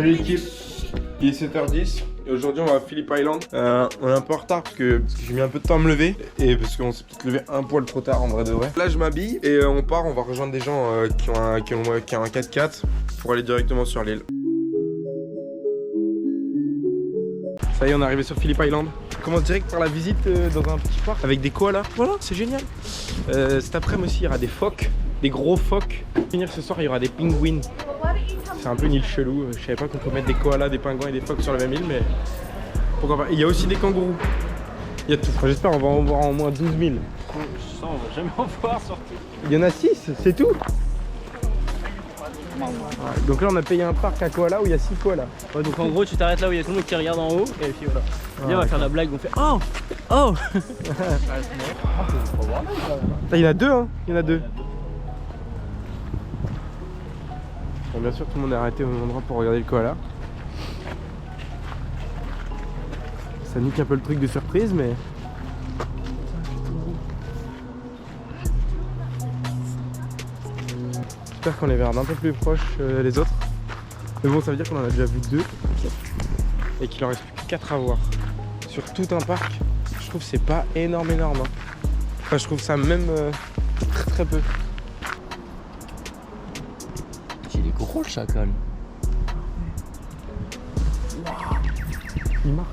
Salut l'équipe, il est 7h10 et aujourd'hui on va à Phillip Island. On est un peu en retard parce que j'ai mis un peu de temps à me lever et parce qu'on s'est peut-être levé un poil trop tard en vrai de vrai. Là je m'habille et on part, on va rejoindre des gens qui ont un 4x4 pour aller directement sur l'île. Ça y est, on est arrivé sur Phillip Island. On commence direct par la visite dans un petit parc avec des koalas. Voilà, c'est génial. Cet après-midi aussi il y aura des phoques, des gros phoques. Pour finir ce soir il y aura des pingouins. C'est un peu une île chelou, je savais pas qu'on peut mettre des koalas, des pingouins et des phoques sur la même île, mais pourquoi pas. Il y a aussi des kangourous, il y a tout. Enfin, j'espère qu'on va en voir au moins 12 000. Ça on va jamais en voir surtout. Il y en a 6, c'est tout. Ouais, donc là on a payé un parc à koala où il y a 6 koalas. Ouais, donc en gros tu t'arrêtes là où il y a tout le monde qui regarde en haut et puis voilà. Viens, on va faire la blague, on fait oh oh. Il y en a 2 hein, il y en a 2. Bon, bien sûr tout le monde est arrêté au même endroit pour regarder le koala. Ça nique un peu le truc de surprise mais... J'espère qu'on les verra d'un peu plus proche les autres. Mais bon ça veut dire qu'on en a déjà vu 2 et qu'il en reste plus que 4 à voir. Sur tout un parc, je trouve que c'est pas énorme hein. Enfin je trouve ça même très peu. Il est gros le chacal. Il marche.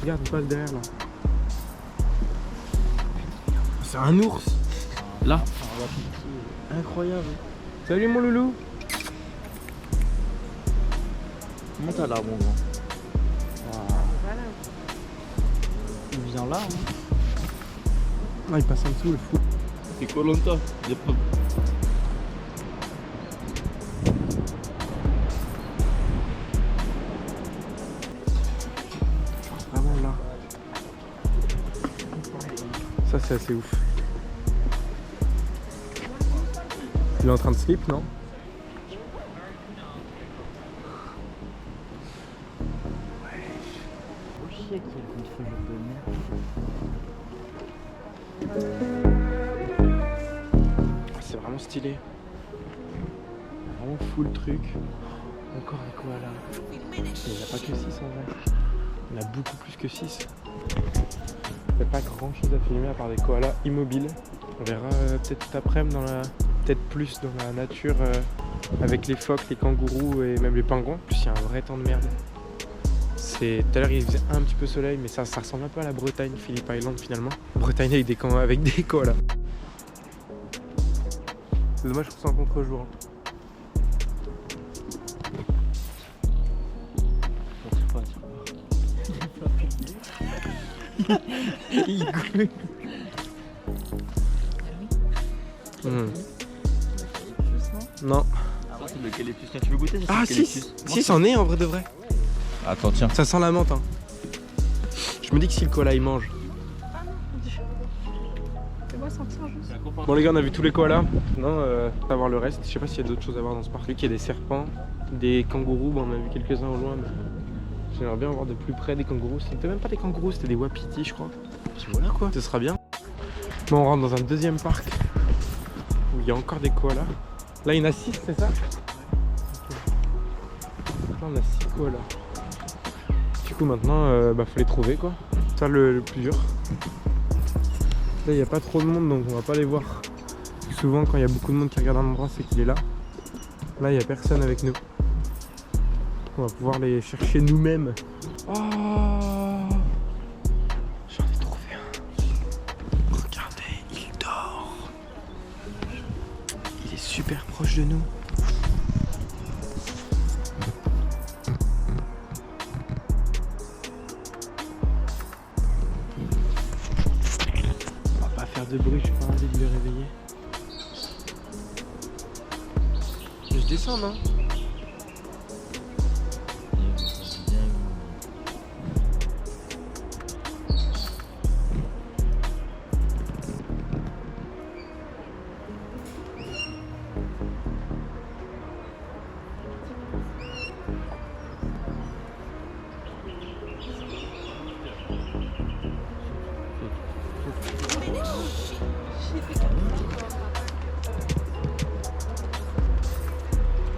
Regarde, il passe derrière là. C'est un ours. Là. Incroyable. Salut mon loulou. Comment t'as là mon grand? Il vient là hein. Ah, il passe en dessous le fou. C'est Koh-Lanta. Vraiment là. Ça c'est assez ouf. Il est en train de slip, non? C'est vraiment stylé. Vraiment full truc. Encore des koalas. Il n'y en a pas que 6 en vrai. Il y en a beaucoup plus que 6. Il n'y a pas grand chose à filmer à part des koalas immobiles. On verra peut-être cet après-midi peut-être plus dans la nature avec les phoques, les kangourous et même les pingouins. En plus il y a un vrai temps de merde. Tout à l'heure il faisait un petit peu soleil mais ça ressemble un peu à la Bretagne, Phillip Island finalement. Bretagne avec des koalas. C'est dommage que c'est en contre-jour. Il goûte. Non. C'est lequel est plus? Tu veux goûter? Ah si, c'en est en vrai de vrai. Attends tiens. Ça sent la menthe hein. Je me dis que si le koala il mange. Bon les gars on a vu tous les koalas. Maintenant on va voir le reste. Je sais pas s'il y a d'autres choses à voir dans ce parc. Vu qu'il y a des serpents, des kangourous, bon, on a vu quelques-uns au loin mais j'aimerais bien voir de plus près des kangourous. C'était même pas des kangourous, c'était des wapitis je crois. Puis voilà quoi, ce sera bien. Bon on rentre dans un deuxième parc où il y a encore des koalas. Là il y en a 6 c'est ça? Là on a 6 koalas. Du coup maintenant faut les trouver quoi. C'est ça le plus dur. Là il n'y a pas trop de monde donc on va pas les voir. Souvent quand il y a beaucoup de monde qui regarde un endroit c'est qu'il est là. Là il n'y a personne avec nous. On va pouvoir les chercher nous-mêmes. Oh, j'en ai trouvé un. Regardez, il dort. Il est super proche de nous. On va pas faire de bruit, je suis pas envie de le réveiller. Je descends non?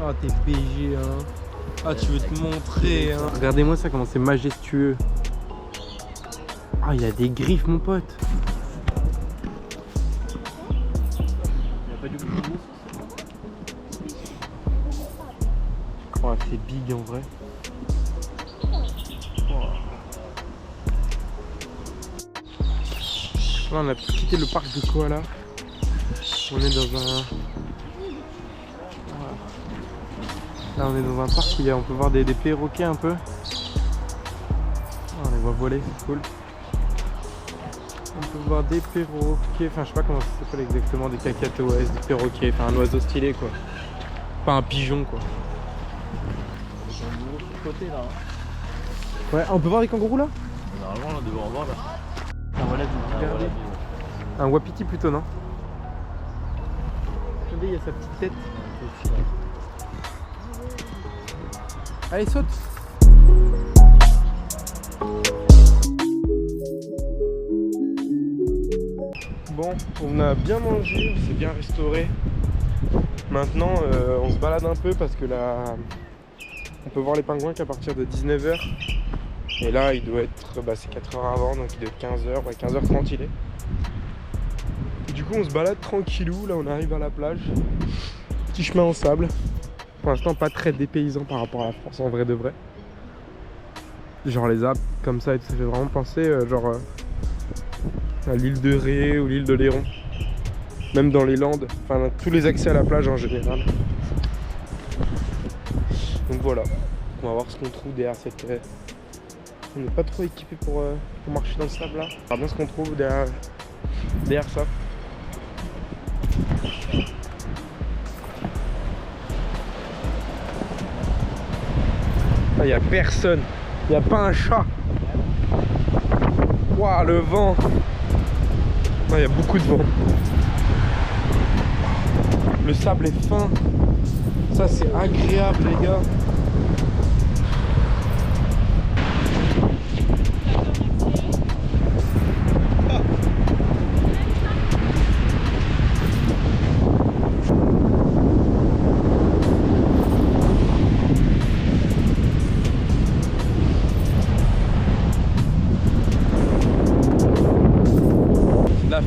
Oh t'es BG hein. Ah, tu veux te montrer, hein. Regardez-moi ça, comment c'est majestueux. Ah, il y a des griffes, mon pote. Il n'y a pas du tout. Oh, c'est big en vrai. Là, on a quitté le parc de koala. On est dans un... Voilà. Là, on est dans un parc où on peut voir des perroquets un peu. On les voit voler, c'est cool. On peut voir des perroquets, enfin je sais pas comment ça s'appelle exactement, des cacatoès, des perroquets, enfin un oiseau stylé quoi. Pas un pigeon quoi. Des kangourous sur le côté là. Ouais, on peut voir des kangourous là? Normalement là devant en voir là. Ah voilà, regardez. Un wapiti plutôt non? Regardez, il y a sa petite tête. Allez, saute! Bon, on a bien mangé, on s'est bien restauré. Maintenant, on se balade un peu parce que là, on peut voir les pingouins qu'à partir de 19 h. Et là, il doit être, c'est 4 h avant, donc il doit être 15 h, ouais, 15 h 30 il est. Et du coup, on se balade tranquillou, là on arrive à la plage. Petit chemin en sable. Pour l'instant, pas très dépaysant par rapport à la France, en vrai de vrai. Genre les arbres comme ça, et tout, ça fait vraiment penser à l'île de Ré ou l'île de Léron. Même dans les Landes, enfin tous les accès à la plage en général. Donc voilà, on va voir ce qu'on trouve derrière cette... On n'est pas trop équipé pour marcher dans le sable là. On va bien ce qu'on trouve derrière ça. Il n'y a personne, il n'y a pas un chat. Waouh, le vent. Il y a beaucoup de vent. Le sable est fin. Ça c'est agréable les gars.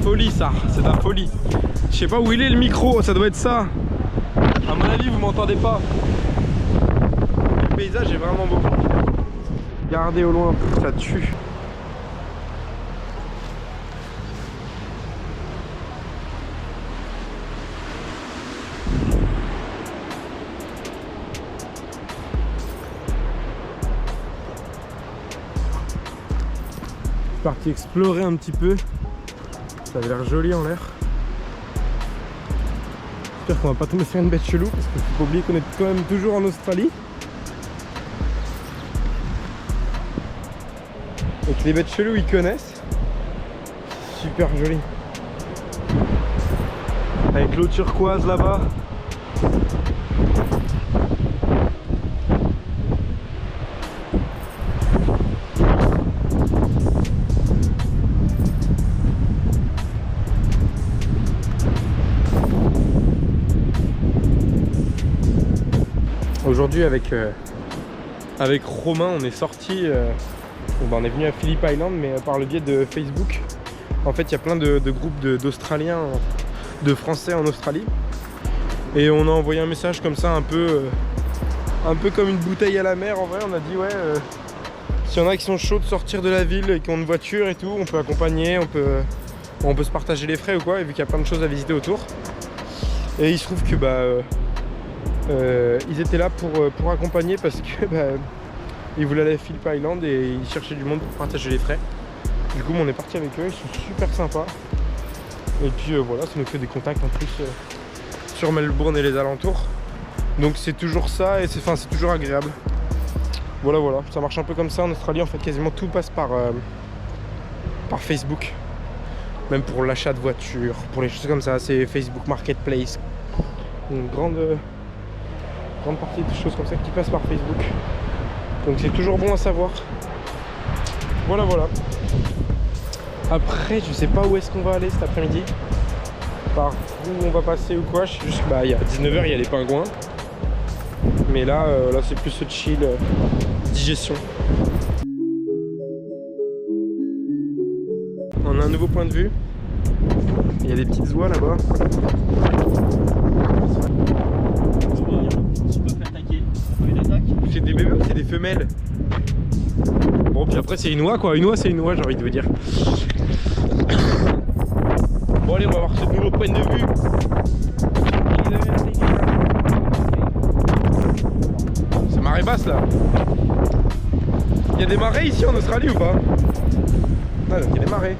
Folie ça, c'est de la folie. Je sais pas où il est le micro, ça doit être ça. À mon avis vous m'entendez pas. Le paysage est vraiment beau. Regardez au loin, ça tue. Je suis parti explorer un petit peu. Ça avait l'air joli en l'air. J'espère qu'on va pas tomber sur une bête chelou parce qu'il faut pas oublier qu'on est quand même toujours en Australie. Et que les bêtes cheloues ils connaissent. C'est super joli. Avec l'eau turquoise là-bas. Aujourd'hui avec Romain on est sorti, on est venu à Phillip Island mais par le biais de Facebook. En fait il y a plein de groupes d'Australiens, de Français en Australie. Et on a envoyé un message comme ça un peu comme une bouteille à la mer. En vrai on a dit ouais, s'il y en a qui sont chauds de sortir de la ville et qui ont une voiture et tout, on peut accompagner, on peut se partager les frais ou quoi, et vu qu'il y a plein de choses à visiter autour. Et il se trouve que ils étaient là pour accompagner parce que ils voulaient aller à Phillip Island et ils cherchaient du monde pour partager les frais. Du coup on est parti avec eux, ils sont super sympas. Et puis voilà, ça nous fait des contacts en plus sur Melbourne et les alentours. Donc c'est toujours ça et c'est toujours agréable. Voilà, ça marche un peu comme ça en Australie. En fait quasiment tout passe par Facebook. Même pour l'achat de voitures, pour les choses comme ça, c'est Facebook Marketplace. Une grande partie des choses comme ça qui passent par Facebook. Donc c'est toujours bon à savoir. Voilà. Après je sais pas où est-ce qu'on va aller cet après-midi. Par où on va passer ou quoi. Je sais juste il y a 19 h, il y a les pingouins. Mais là, là c'est plus chill, digestion. On a un nouveau point de vue. Il y a des petites oies là-bas. C'est des bébés ou c'est des femelles? Bon, puis après c'est une oie quoi. Une oie c'est une oie, j'ai envie de vous dire. Bon allez, on va voir ce nouveau point de vue. C'est marée basse là. Il y a des marées ici en Australie ou pas? Ah, donc il y a des marées.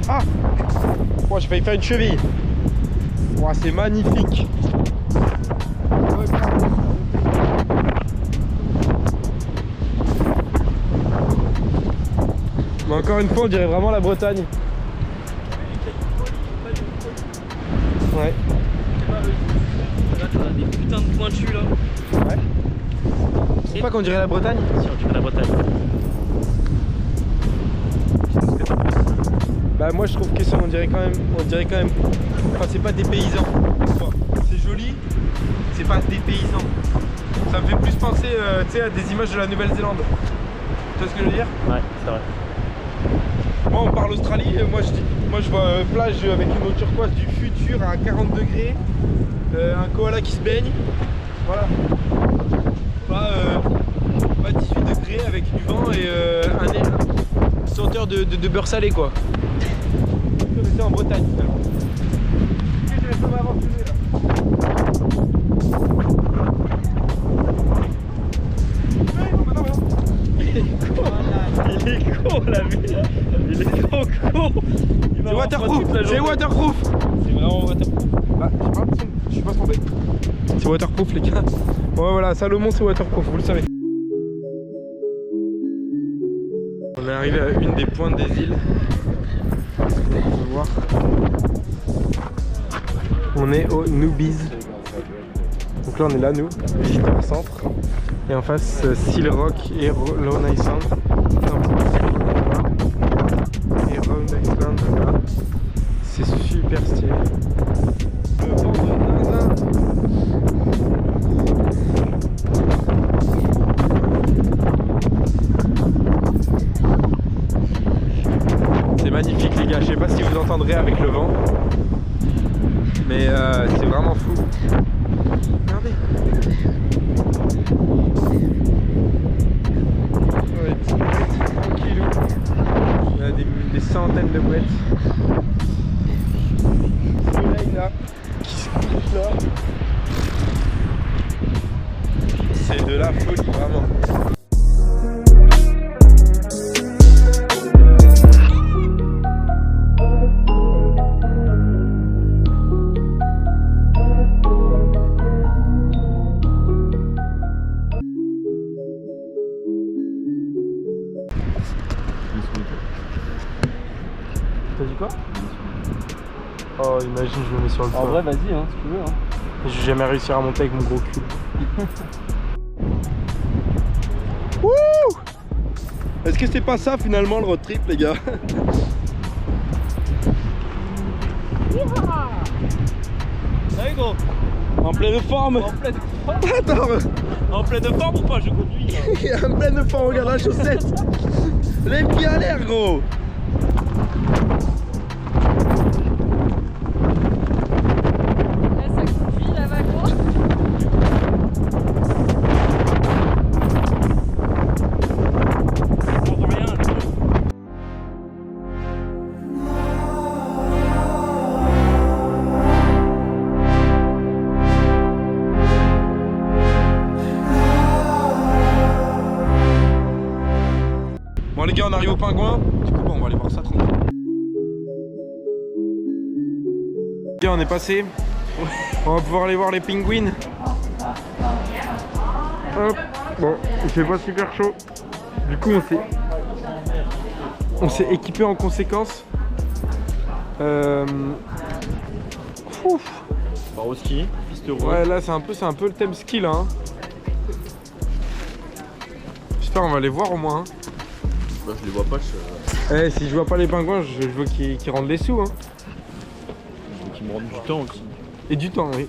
Ah! Oh, j'ai failli faire une cheville. Oh, c'est magnifique. Mais encore une fois, on dirait vraiment la Bretagne. Ouais. Là, t'as des putains de pointus là. Ouais. C'est pas qu'on dirait la Bretagne? Si, on dirait la Bretagne. Bah moi je trouve que ça on dirait quand même, enfin c'est pas des paysans. C'est joli, c'est pas des paysans. Ça me fait plus penser tu sais, à des images de la Nouvelle-Zélande. Tu vois ce que je veux dire? Ouais, c'est vrai. Moi on parle Australie, moi je vois plage avec une eau turquoise du futur à 40 degrés, un koala qui se baigne, voilà. Pas 18 degrés avec du vent et un air senteur de beurre salé quoi. On était en Bretagne finalement. Je vais pas m'aventurer là. Il est con la vie. Il est trop con. C'est waterproof. C'est waterproof. C'est vraiment waterproof. Ah, je suis pas tombé. C'est waterproof les gars. Ouais voilà, Salomon c'est waterproof, vous le savez. On est arrivé à une des pointes des îles. On peut voir. On est au Newbies. Donc là on est là nous, visiteur centre. Et en face Seal Rock et Lone Island. Et Round Island là. C'est super stylé. Le vent de Zinzin. C'est magnifique les gars, je sais pas si vous entendrez avec le vent. Mais c'est vraiment fou. Regardez. Ouais, tranquillou. Il y a des centaines de mouettes. Le soleil là, qui se couche là. C'est de la folie vraiment. T'as dit quoi? Oh imagine je me mets sur le toit. En vrai vas-y hein, si tu veux hein. Je vais jamais réussir à monter avec mon gros cul. Wouh! Est-ce que c'est pas ça finalement le road trip les gars? Allez gros. En pleine forme. En pleine forme. Attends. En pleine forme ou pas? Je conduis là. Il est en pleine forme, regarde la chaussette. Les pieds à l'air gros. Bon les gars on arrive au pingouin. Du coup bon, on va aller voir ça tranquille. Les gars on est passé. On va pouvoir aller voir les pingouins. Hop. Bon il fait pas super chaud. Du coup on s'est équipé en conséquence. Ouf. Par au ski, piste rouge. Ouais là c'est un peu le thème ski là hein. J'espère on va les voir au moins hein. Bah je les vois pas. Eh, si je vois pas les pingouins, je veux qu'ils rendent les sous. Hein. Je veux qu'ils me rendent du temps aussi. Et du temps, oui.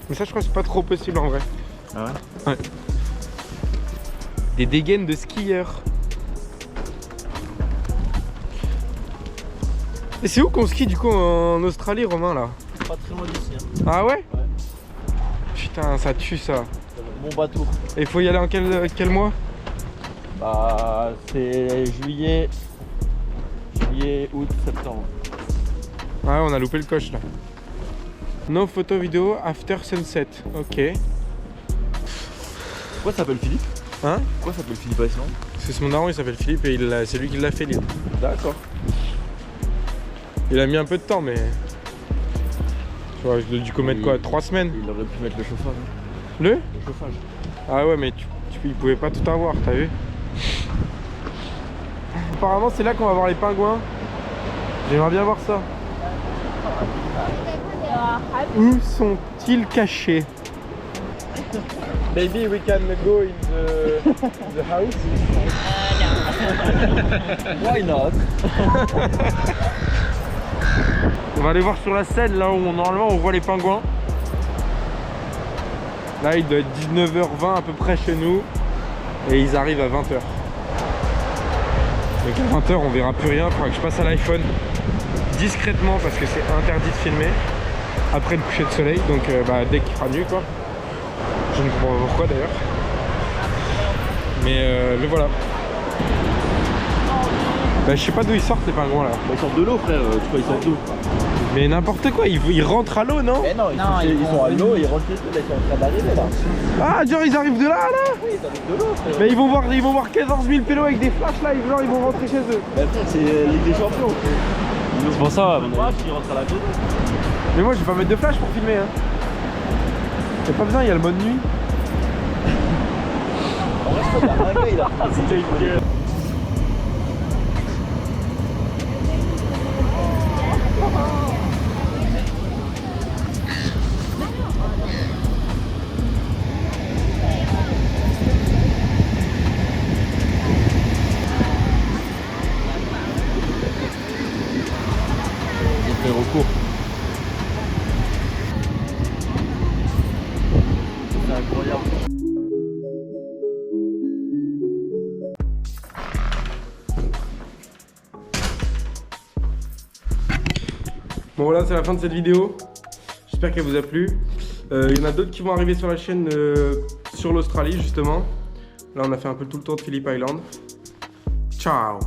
Mais ça, je crois que c'est pas trop possible en vrai. Ah ouais? Ouais. Des dégaines de skieurs. Et c'est où qu'on skie du coup en Australie, Romain, là? Pas très loin d'ici. Hein. Ah ouais? Ouais. Putain, ça tue ça. Bon bateau. Et il faut y aller en quel mois? Bah c'est juillet, août, septembre. Ah ouais, on a loupé le coche là. No photo vidéo after sunset. Ok. Pourquoi ça s'appelle Philippe? Hein? Pourquoi ça s'appelle Philippe Iceland? C'est mon daron, il s'appelle Philippe et c'est lui qui l'a fait l'île. D'accord. Il a mis un peu de temps mais... Tu vois, je l'ai dû commettre quoi? 3 semaines? Il aurait pu mettre le chauffage. Le chauffage. Ah ouais mais il pouvait pas tout avoir, t'as vu? Apparemment c'est là qu'on va voir les pingouins. J'aimerais bien voir ça. Où sont-ils cachés? Maybe we can go in the house. Why not? On va aller voir sur la scène là où normalement on voit les pingouins. Là il doit être 19h20 à peu près chez nous. Et ils arrivent à 20h. Donc à 20h on verra plus rien, il faudra que je passe à l'iPhone discrètement parce que c'est interdit de filmer après le coucher de soleil, donc dès qu'il fera nuit quoi. Je ne comprends pas pourquoi d'ailleurs. Mais le voilà. Bah, je sais pas d'où ils sortent les pingouins là. Bah, ils sortent de l'eau frère, tu vois ils sortent d'où? Mais n'importe quoi, ils rentrent à l'eau non? Mais non, ils sont à l'eau, ils rentrent là, ils sont en train d'arriver là. Ah genre ils arrivent de là là? Oui, ils arrivent de l'eau frère. Mais ils vont voir 14 000 pélos avec des flashs là, ils vont rentrer chez eux. Bah frère, c'est Ligue des Champions. C'est pour ça, ils rentrent à la maison. Mais moi je vais pas mettre de flash pour filmer hein. Y'a pas besoin, il y a le mode nuit. En vrai, je crois qu'il y a un gars, il a fait recours. C'est incroyable. Bon voilà, c'est la fin de cette vidéo. J'espère qu'elle vous a plu. Il y en a d'autres qui vont arriver sur la chaîne sur l'Australie justement. Là on a fait un peu tout le tour de Phillip Island. Ciao.